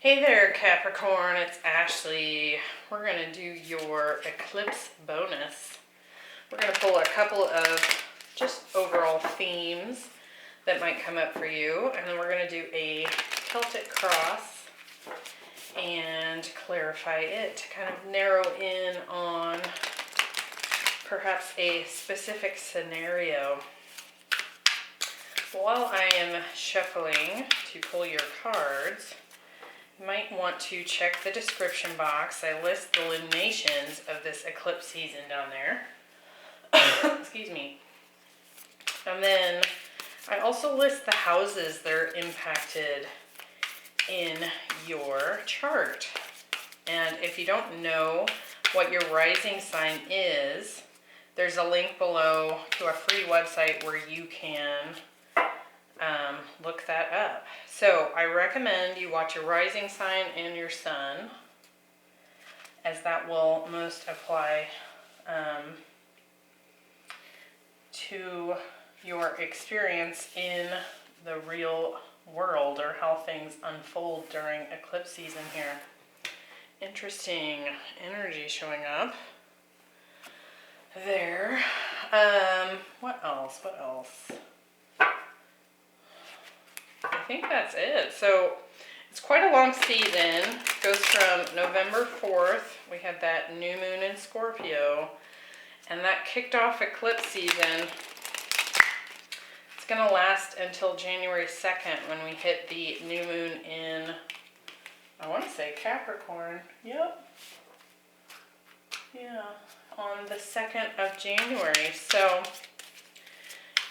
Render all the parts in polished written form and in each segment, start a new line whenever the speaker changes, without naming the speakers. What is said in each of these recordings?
Hey there, Capricorn, it's Ashley. We're going to do your eclipse bonus. We're going to pull a couple of just overall themes that might come up for you, and then we're going to do a Celtic cross and clarify it to kind of narrow in on perhaps a specific scenario. While I am shuffling to pull your cards, you might want to check the description box. I list the luminations of this eclipse season down there. Excuse me. And then I also list the houses that are impacted in your chart. And if you don't know what your rising sign is, there's a link below to a free website where you can look that up. So I recommend you watch your rising sign and your sun, as that will most apply to your experience in the real world, or how things unfold during eclipse season here. Interesting energy showing up there. What else? I think that's it. So it's quite a long season. It goes from November 4th. We had that new moon in Scorpio, and that kicked off eclipse season. It's going to last until January 2nd when we hit the new moon in, I want to say Capricorn. Yep. Yeah, on the 2nd of January. So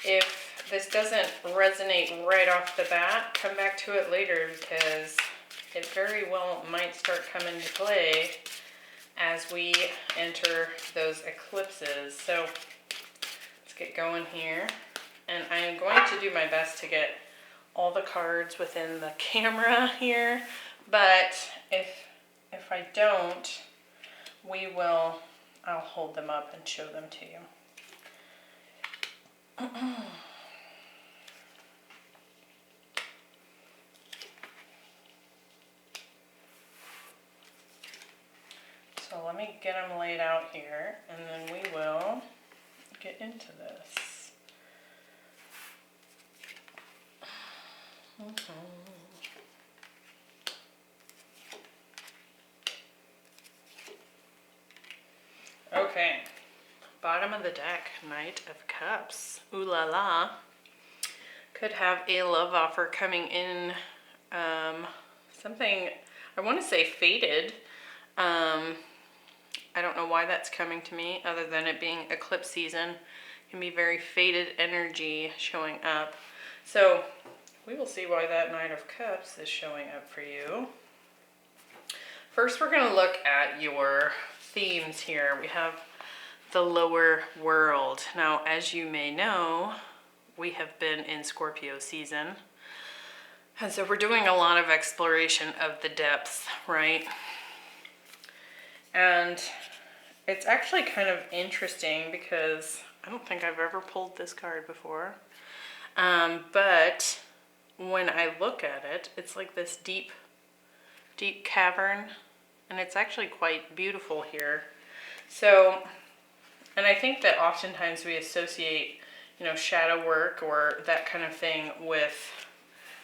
if this doesn't resonate right off the bat, come back to it later, because it very well might start coming into play as we enter those eclipses. So let's get going here. And I am going to do my best to get all the cards within the camera here, but if I don't, I'll hold them up and show them to you. So let me get them laid out here, and then we will get into this. Okay, bottom of the deck, Knight of Cups. Ooh la la. Could have a love offer coming in, something, I want to say fated. I don't know why that's coming to me, other than it being eclipse season. It can be very fated energy showing up. So we will see why that Knight of Cups is showing up for you. First, we're going to look at your themes here. We have the lower world. Now, as you may know, we have been in Scorpio season. And so we're doing a lot of exploration of the depths, right? And it's actually kind of interesting because I don't think I've ever pulled this card before. But when I look at it, it's like this deep cavern, and it's actually quite beautiful here. So, and I think that oftentimes we associate, shadow work or that kind of thing with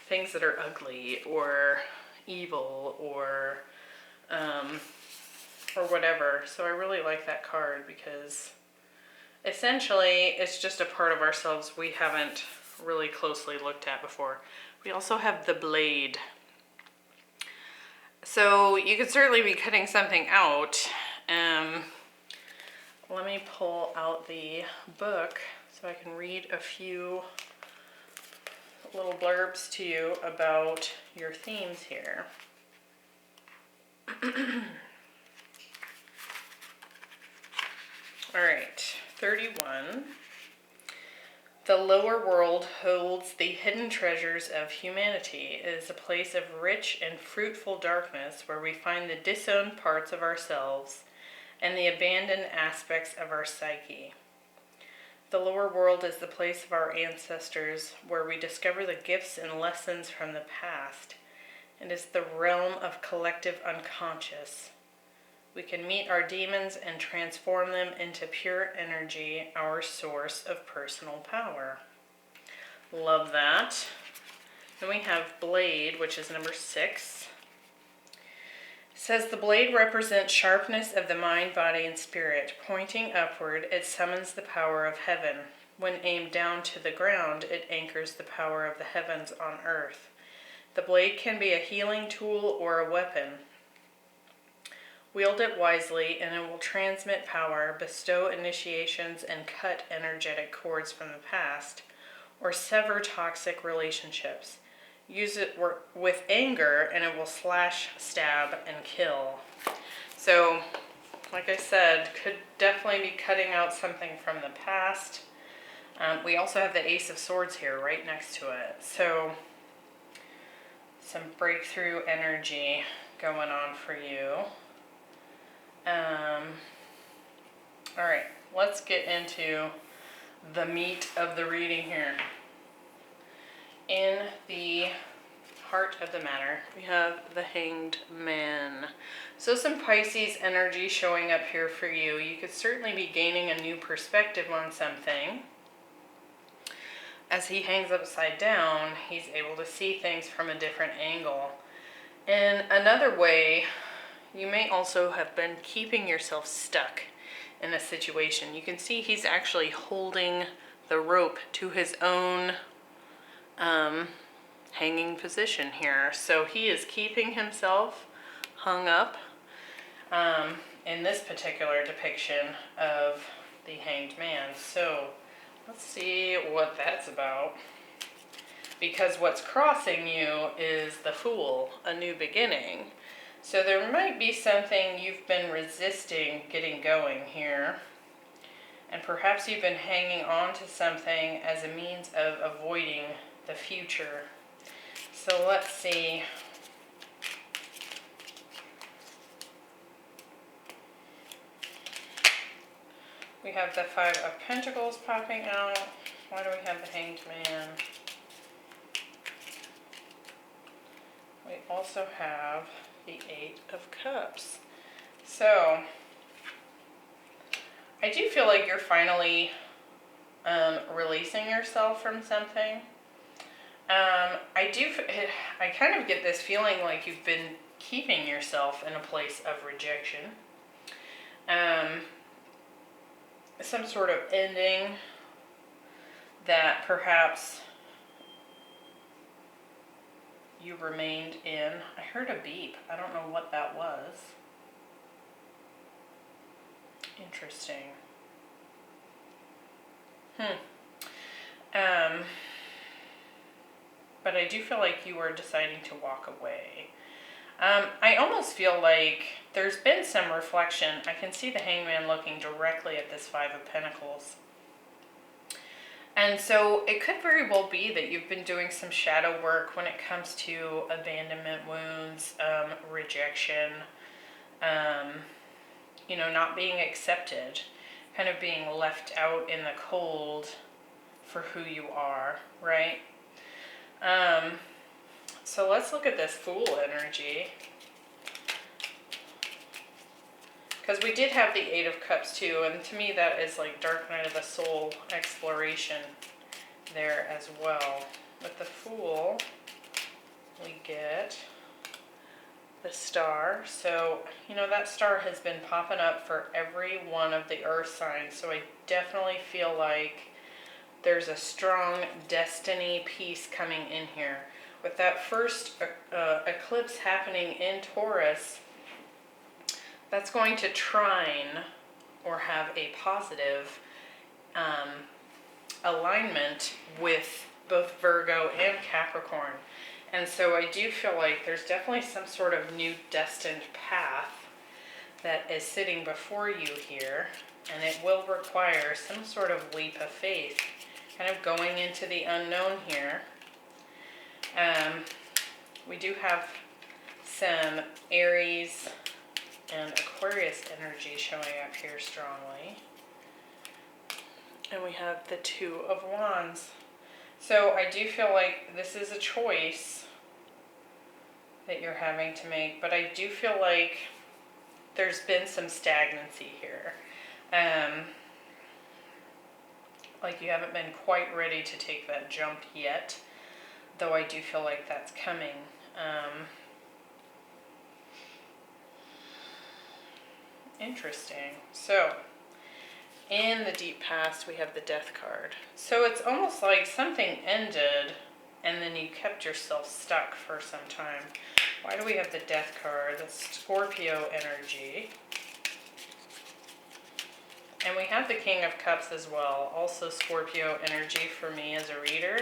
things that are ugly or evil or whatever. So I really like that card because essentially it's just a part of ourselves we haven't really closely looked at before. We also have the blade. So you could certainly be cutting something out. Let me pull out the book so I can read a few little blurbs to you about your themes here. All right, 31. The lower world holds the hidden treasures of humanity. It is a place of rich and fruitful darkness where we find the disowned parts of ourselves and the abandoned aspects of our psyche. The lower world is the place of our ancestors, where we discover the gifts and lessons from the past It is the realm of collective unconscious. We can meet our demons and transform them into pure energy, our source of personal power. Love that. Then we have Blade, which is number 6. It says the blade represents sharpness of the mind, body, and spirit. Pointing upward, it summons the power of heaven. When aimed down to the ground, it anchors the power of the heavens on earth. The blade can be a healing tool or a weapon. Wield it wisely and it will transmit power, bestow initiations, and cut energetic cords from the past, or sever toxic relationships. Use it with anger and it will slash, stab, and kill. So, like I said, could definitely be cutting out something from the past. We also have the Ace of Swords here right next to it. So, some breakthrough energy going on for you. Alright, let's get into the meat of the reading here. In the heart of the matter, we have the Hanged Man. So some Pisces energy showing up here for you. You could certainly be gaining a new perspective on something. As he hangs upside down, he's able to see things from a different angle. In another way, you may also have been keeping yourself stuck in a situation. You can see he's actually holding the rope to his own hanging position here. So he is keeping himself hung up in this particular depiction of the Hanged Man. So let's see what that's about. Because what's crossing you is the Fool, a new beginning. So there might be something you've been resisting getting going here. And perhaps you've been hanging on to something as a means of avoiding the future. So let's see. We have the Five of Pentacles popping out. Why do we have the Hanged Man? We also have the Eight of Cups. So, I do feel like you're finally releasing yourself from something. I kind of get this feeling like you've been keeping yourself in a place of rejection. Some sort of ending that perhaps you remained in. I heard a beep. I don't know what that was. Interesting. But I do feel like you are deciding to walk away. I almost feel like there's been some reflection. I can see the Hangman looking directly at this Five of Pentacles. And so it could very well be that you've been doing some shadow work when it comes to abandonment wounds, rejection, not being accepted, kind of being left out in the cold for who you are, right? So let's look at this Fool energy. Because we did have the Eight of Cups too, and to me that is like Dark Night of the Soul exploration there as well. With the Fool, we get the Star. So, that star has been popping up for every one of the earth signs. So I definitely feel like there's a strong destiny piece coming in here. With that first eclipse happening in Taurus, that's going to trine or have a positive alignment with both Virgo and Capricorn. And so I do feel like there's definitely some sort of new destined path that is sitting before you here, and it will require some sort of leap of faith, kind of going into the unknown here. We do have some Aries and Aquarius energy showing up here strongly. And we have the Two of Wands. So I do feel like this is a choice that you're having to make, but I do feel like there's been some stagnancy here. Like you haven't been quite ready to take that jump yet, though I do feel like that's coming. Interesting. So, in the deep past, we have the Death card. So it's almost like something ended, and then you kept yourself stuck for some time. Why do we have the Death card? That's Scorpio energy. And we have the King of Cups as well, also Scorpio energy for me as a reader.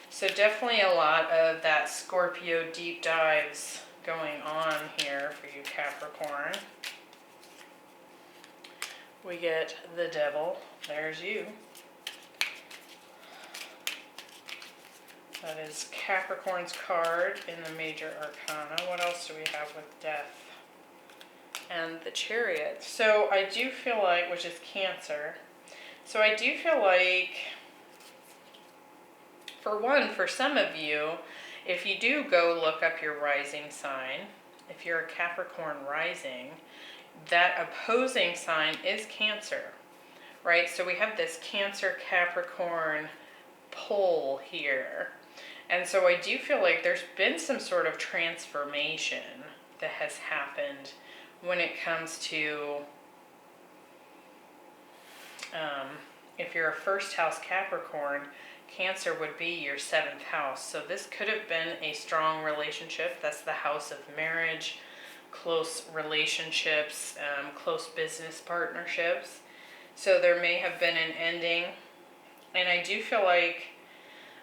So definitely a lot of that Scorpio deep dives going on here for you, Capricorn. We get the Devil. There's you. That is Capricorn's card in the Major Arcana. What else do we have with Death? And the Chariot. So I do feel like, which is Cancer. So I do feel like, for one, for some of you, if you do go look up your rising sign, if you're a Capricorn rising, that opposing sign is Cancer, right? So we have this Cancer-Capricorn pole here. And so I do feel like there's been some sort of transformation that has happened when it comes to, if you're a first house Capricorn, Cancer would be your 7th house. So this could have been a strong relationship. That's the house of marriage, close relationships, close business partnerships. So there may have been an ending. And I do feel like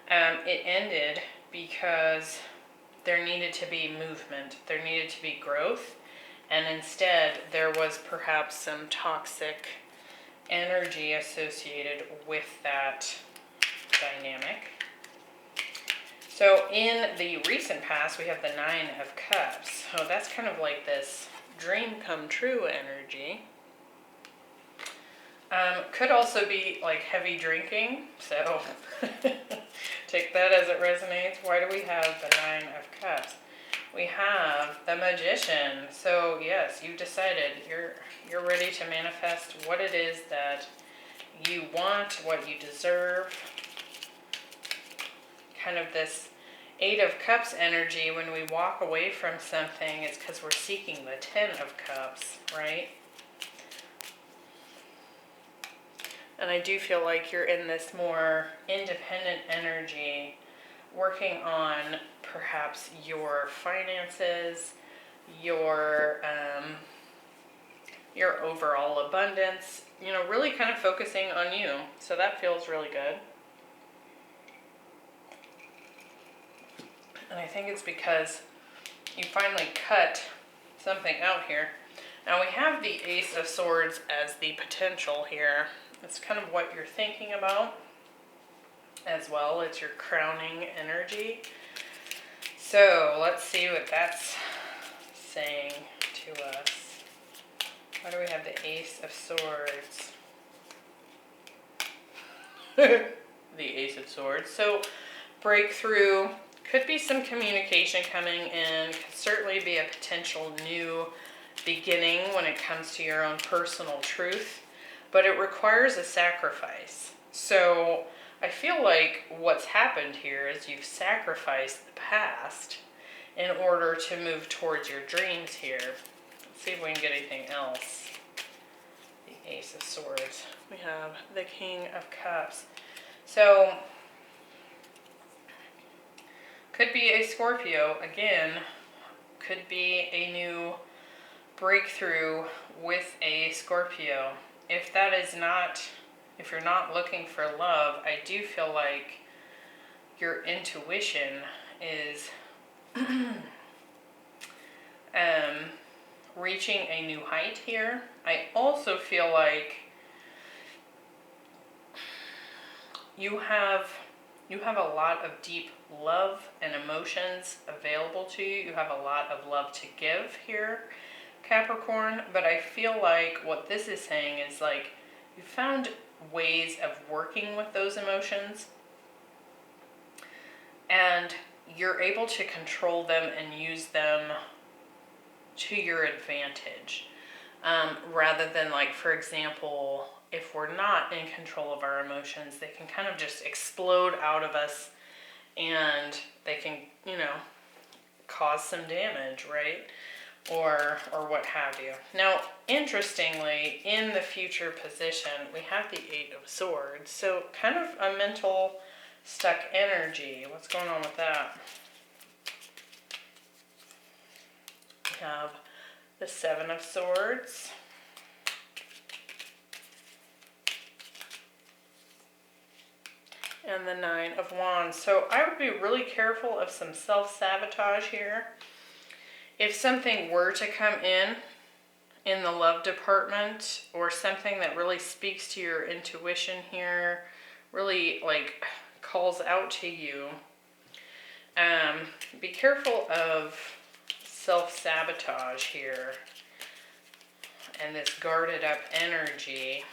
it ended because there needed to be movement. There needed to be growth. And instead, there was perhaps some toxic energy associated with that dynamic. So in the recent past, we have the 9 of Cups. So that's kind of like this dream come true energy. Could also be like heavy drinking. So take that as it resonates. Why do we have the 9 of Cups? We have the Magician. So yes, you've decided you're ready to manifest what it is that you want, what you deserve. Kind of this 8 of Cups energy. When we walk away from something, it's because we're seeking the 10 of Cups, right? And I do feel like you're in this more independent energy, working on perhaps your finances, your overall abundance, you know, really kind of focusing on you. So that feels really good. And I think it's because you finally cut something out here. Now we have the Ace of Swords as the potential here. It's kind of what you're thinking about as well. It's your crowning energy. So let's see what that's saying to us. Why do we have the Ace of Swords? The Ace of Swords. So breakthrough. Could be some communication coming in. Could certainly be a potential new beginning when it comes to your own personal truth. But it requires a sacrifice. So I feel like what's happened here is you've sacrificed the past in order to move towards your dreams here. Let's see if we can get anything else. The Ace of Swords. We have the King of Cups. So could be a Scorpio, again, could be a new breakthrough with a Scorpio. If that is not, if you're not looking for love, I do feel like your intuition is reaching a new height here. I also feel like you have a lot of deep love and emotions available to you. You have a lot of love to give here, Capricorn. But I feel like what this is saying is like you found ways of working with those emotions. And you're able to control them and use them to your advantage. Rather than, like, for example, if we're not in control of our emotions, they can kind of just explode out of us and they can, you know, cause some damage, right? Or what have you. Now, interestingly, in the future position, we have the Eight of Swords. So kind of a mental stuck energy. What's going on with that? We have the Seven of Swords. And the Nine of Wands. So I would be really careful of some self-sabotage here. If something were to come in the love department, or something that really speaks to your intuition here, really like calls out to you, be careful of self-sabotage here and this guarded up energy.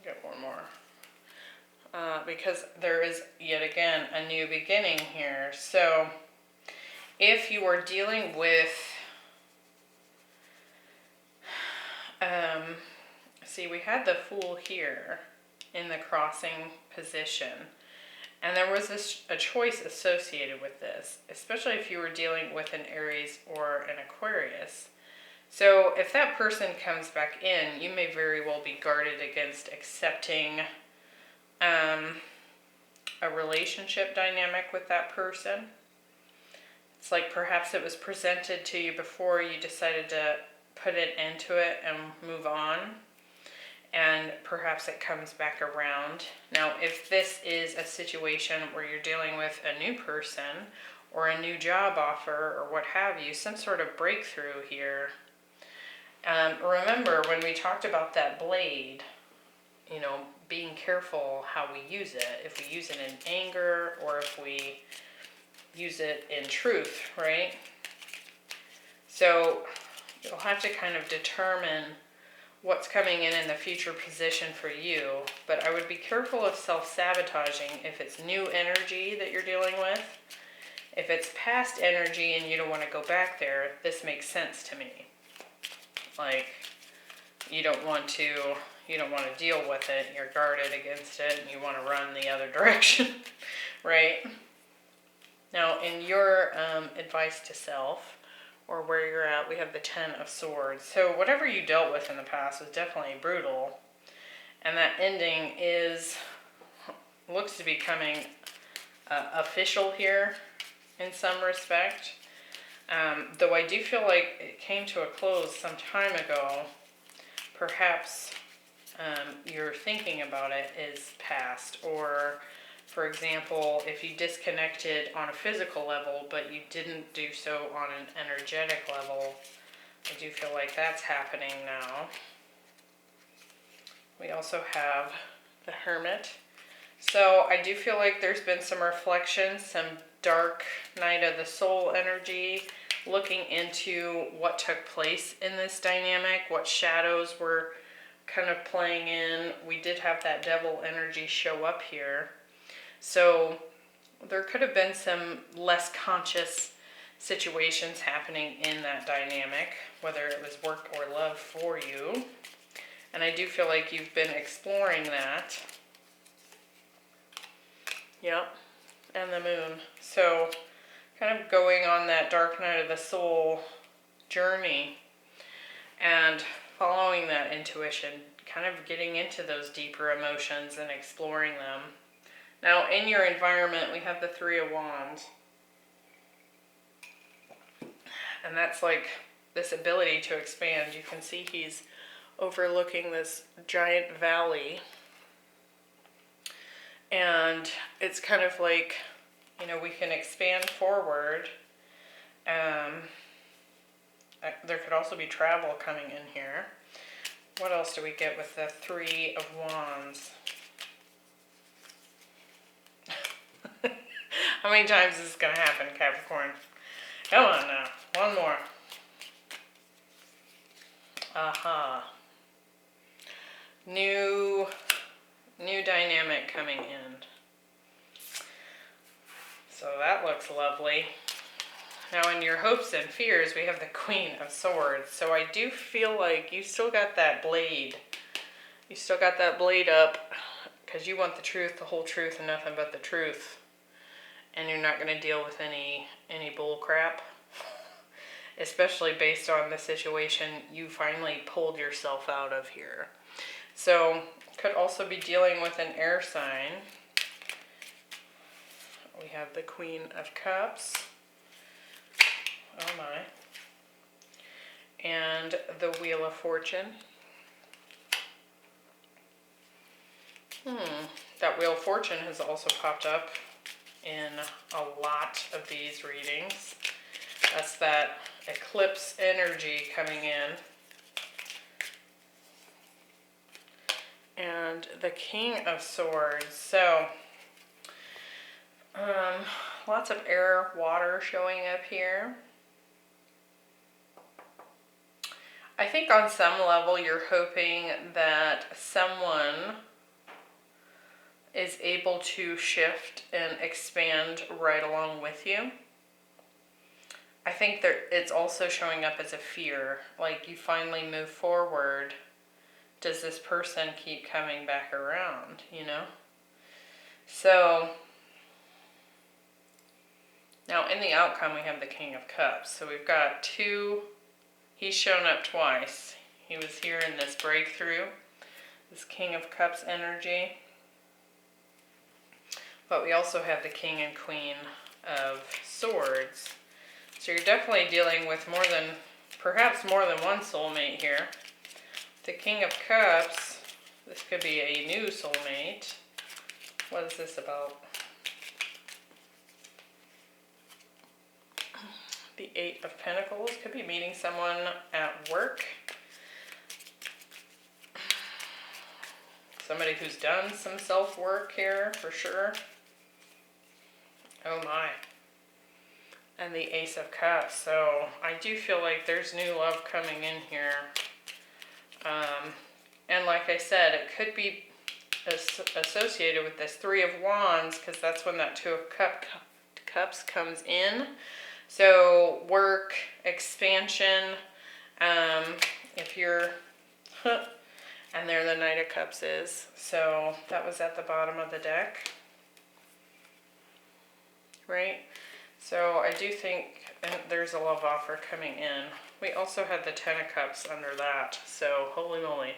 Get one more. Because there is, yet again, a new beginning here. So, if you are dealing with, see, we had the Fool here in the crossing position. And there was a choice associated with this, especially if you were dealing with an Aries or an Aquarius. So, if that person comes back in, you may very well be guarded against accepting a relationship dynamic with that person. It's like perhaps it was presented to you before, you decided to put it into it and move on, and perhaps it comes back around. Now, if this is a situation where you're dealing with a new person or a new job offer or what have you, some sort of breakthrough here. Remember when we talked about that blade, you know, being careful how we use it. If we use it in anger or if we use it in truth, right? So you'll have to kind of determine what's coming in the future position for you. But I would be careful of self-sabotaging if it's new energy that you're dealing with. If it's past energy and you don't want to go back there, this makes sense to me. Like, you don't want to deal with it, you're guarded against it, and you want to run the other direction, right? Now, in your advice to self, or where you're at, we have the Ten of Swords. So whatever you dealt with in the past was definitely brutal, and that ending looks to be coming official here in some respect. Though I do feel like it came to a close some time ago. Perhaps your thinking about it is past, or for example, if you disconnected on a physical level but you didn't do so on an energetic level, I do feel like that's happening now. We also have the Hermit. So I do feel like there's been some reflection, some dark night of the soul energy, looking into what took place in this dynamic, what shadows were kind of playing in. We did have that devil energy show up here. So there could have been some less conscious situations happening in that dynamic, whether it was work or love for you. And I do feel like you've been exploring that. Yep. And the Moon. So kind of going on that dark night of the soul journey and following that intuition, kind of getting into those deeper emotions and exploring them. Now, in your environment, we have the Three of Wands. And that's like this ability to expand. You can see he's overlooking this giant valley. And it's kind of like, you know, we can expand forward. There could also be travel coming in here. What else do we get with the Three of Wands? How many times is this going to happen, Capricorn? Come on now. One more. Aha. New New dynamic coming in. So that looks lovely. Now in your hopes and fears, we have the Queen of Swords. So I do feel like you still got that blade. You still got that blade up because you want the truth, the whole truth, and nothing but the truth. And you're not going to deal with any bull crap. Especially based on the situation you finally pulled yourself out of here. So, could also be dealing with an air sign. We have the Queen of Cups. Oh my. And the Wheel of Fortune. That Wheel of Fortune has also popped up in a lot of these readings. That's that eclipse energy coming in. And the King of Swords. So, lots of air, water showing up here. I think on some level you're hoping that someone is able to shift and expand right along with you. I think that it's also showing up as a fear. Like you finally move forward. Does this person keep coming back around, you know? So, now in the outcome we have the King of Cups. So we've got two, he's shown up twice. He was here in this breakthrough, this King of Cups energy. But we also have the King and Queen of Swords. So you're definitely dealing with perhaps more than one soulmate here. The King of Cups, this could be a new soulmate. What is this about? The Eight of Pentacles, could be meeting someone at work. Somebody who's done some self-work here, for sure. Oh my. And the Ace of Cups. So I do feel like there's new love coming in here. And like I said, it could be associated with this Three of Wands, because that's when that Two of Cups comes in. So work, expansion, if you're, and there the Knight of Cups is. So that was at the bottom of the deck. Right? So I do think there's a love offer coming in. We also had the Ten of Cups under that. So holy moly.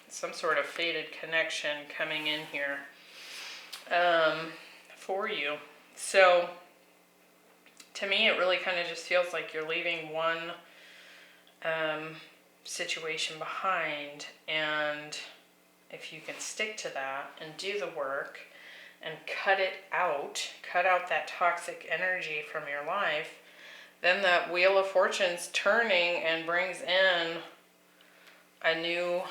Some sort of fated connection coming in here for you. So to me it really kind of just feels like you're leaving one situation behind, and if you can stick to that and do the work and cut out that toxic energy from your life, then that Wheel of Fortune's turning and brings in a new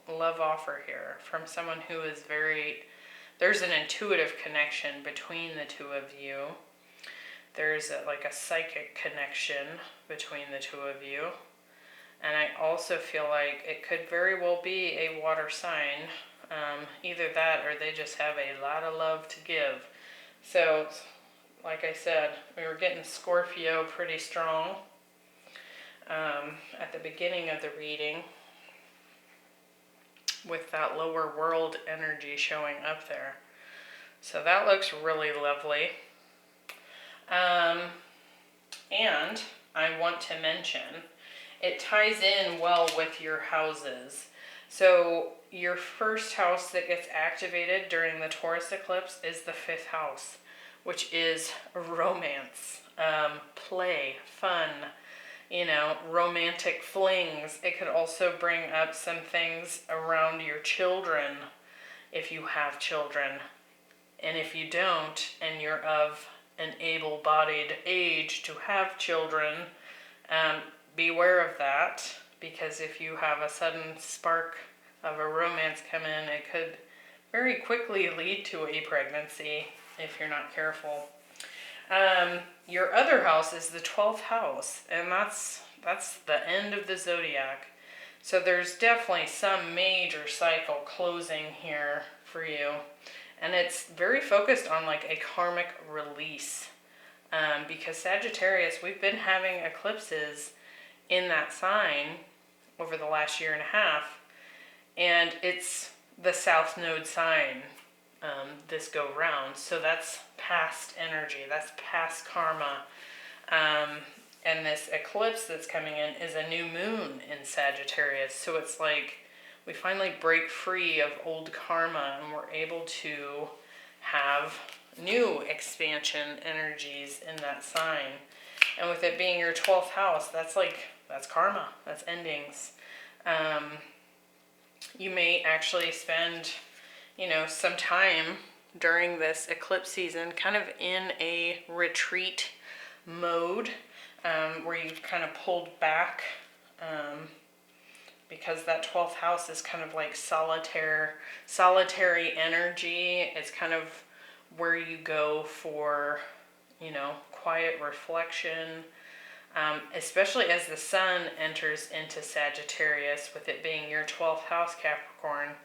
love offer here from someone who is there's an intuitive connection between the two of you. There's like a psychic connection between the two of you. And I also feel like it could very well be a water sign. Either that or they just have a lot of love to give. So, like I said, we were getting Scorpio pretty strong at the beginning of the reading, with that lower world energy showing up there. So that looks really lovely. And I want to mention, it ties in well with your houses. So your first house that gets activated during the Taurus eclipse is the 5th house, which is romance, play, fun, romantic flings. It could also bring up some things around your children if you have children. And if you don't, and you're of an able-bodied age to have children, beware of that, because if you have a sudden spark of a romance come in, it could very quickly lead to a pregnancy if you're not careful. Your other house is the 12th house, and that's the end of the zodiac. So there's definitely some major cycle closing here for you. And it's very focused on like a karmic release. Because Sagittarius, we've been having eclipses in that sign over the last year and a half. And it's the South Node sign this go round. So that's past energy. That's past karma. And this eclipse that's coming in is a new moon in Sagittarius. So it's like we finally break free of old karma and we're able to have new expansion energies in that sign. And with it being your 12th house, that's karma. That's endings. You may actually spend, some time during this eclipse season kind of in a retreat mode. Where you've kind of pulled back because that 12th house is kind of like solitary energy. It's kind of where you go for, quiet reflection, especially as the sun enters into Sagittarius, with it being your 12th house, Capricorn.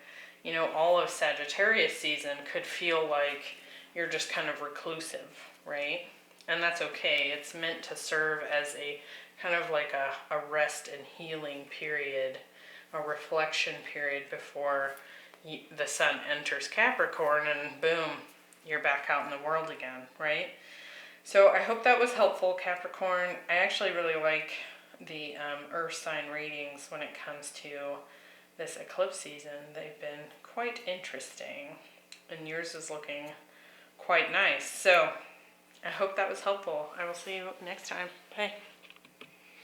All of Sagittarius season could feel like you're just kind of reclusive, right? And that's okay. It's meant to serve as a kind of like a rest and healing period, a reflection period before the sun enters Capricorn and boom, you're back out in the world again, right? So I hope that was helpful, Capricorn. I actually really like the earth sign readings when it comes to this eclipse season. They've been quite interesting, and yours is looking quite nice. So I hope that was helpful. I will see you next time. Bye.